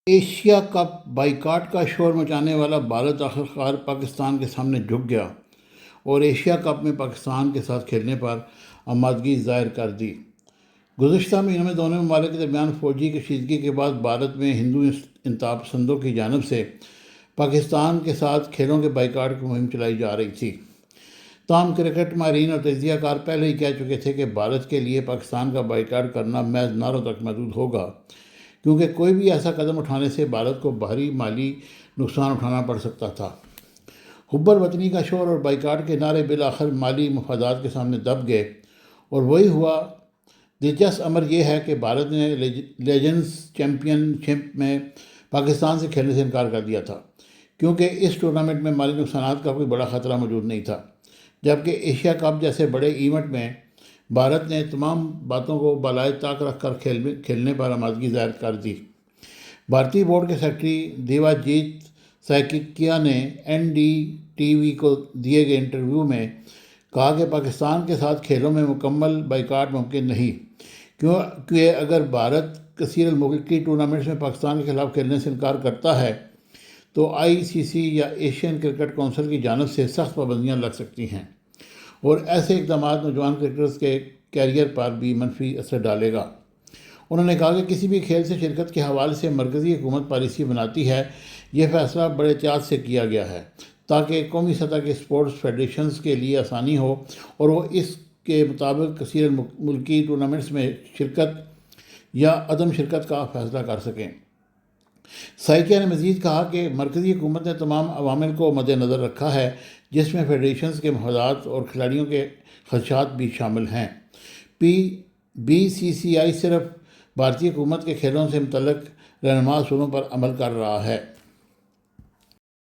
Asia cup boycott کا شور مچانے والا بھارت آخرکار پاکستان کے سامنے جھک گیا اور ایشیا کپ میں پاکستان کے ساتھ کھیلنے پر آمادگی ظاہر کر دی۔ گزشتہ مہینوں میں دونوں ممالک کے درمیان فوجی کشیدگی کے بعد بھارت میں ہندو انتہا پسندوں کی جانب سے پاکستان کے ساتھ کھیلوں کے بائیکاٹ کی مہم چلائی جا رہی تھی۔ تاہم کرکٹ ماہرین اور تجزیہ کار پہلے ہی کہہ چکے تھے کہ بھارت کے لیے پاکستان کا بائیکاٹ کرنا محض نعروں تک محدود ہوگا، کیونکہ کوئی بھی ایسا قدم اٹھانے سے بھارت کو بھاری مالی نقصان اٹھانا پڑ سکتا تھا۔ حب الوطنی کا شور اور بائیکاٹ کے نعرے بالآخر مالی مفادات کے سامنے دب گئے، اور وہی ہوا۔ دلچسپ امر یہ ہے کہ بھارت نے لیجنڈز چیمپئن شپ میں پاکستان سے کھیلنے سے انکار کر دیا تھا، کیونکہ اس ٹورنامنٹ میں مالی نقصانات کا کوئی بڑا خطرہ موجود نہیں تھا، جبکہ ایشیا کپ جیسے بڑے ایونٹ میں بھارت نے تمام باتوں کو بالائے طاق رکھ کر کھیلنے پر آمادگی ظاہر کر دی۔ بھارتی بورڈ کے سیکرٹری دیوا جیت سائکیا نے این ڈی ٹی وی کو دیے گئے انٹرویو میں کہا کہ پاکستان کے ساتھ کھیلوں میں مکمل بائیکاٹ ممکن نہیں، کیونکہ اگر بھارت کثیر الملکی ٹورنامنٹس میں پاکستان کے خلاف کھیلنے سے انکار کرتا ہے تو آئی سی سی یا ایشین کرکٹ کونسل کی جانب سے سخت پابندیاں لگ سکتی ہیں، اور ایسے اقدامات نوجوان کرکٹرز کے کیریئر پر بھی منفی اثر ڈالے گا۔ انہوں نے کہا کہ کسی بھی کھیل سے شرکت کے حوالے سے مرکزی حکومت پالیسی بناتی ہے، یہ فیصلہ بڑے احتیاط سے کیا گیا ہے تاکہ قومی سطح کے اسپورٹس فیڈریشنز کے لیے آسانی ہو اور وہ اس کے مطابق کثیر ملکی ٹورنامنٹس میں شرکت یا عدم شرکت کا فیصلہ کر سکیں۔ سائکیا نے مزید کہا کہ مرکزی حکومت نے تمام عوامل کو مد نظر رکھا ہے، جس میں فیڈریشنز کے مفادات اور کھلاڑیوں کے خدشات بھی شامل ہیں۔ بی سی سی آئی صرف بھارتی حکومت کے کھیلوں سے متعلق رہنما اصولوں پر عمل کر رہا ہے۔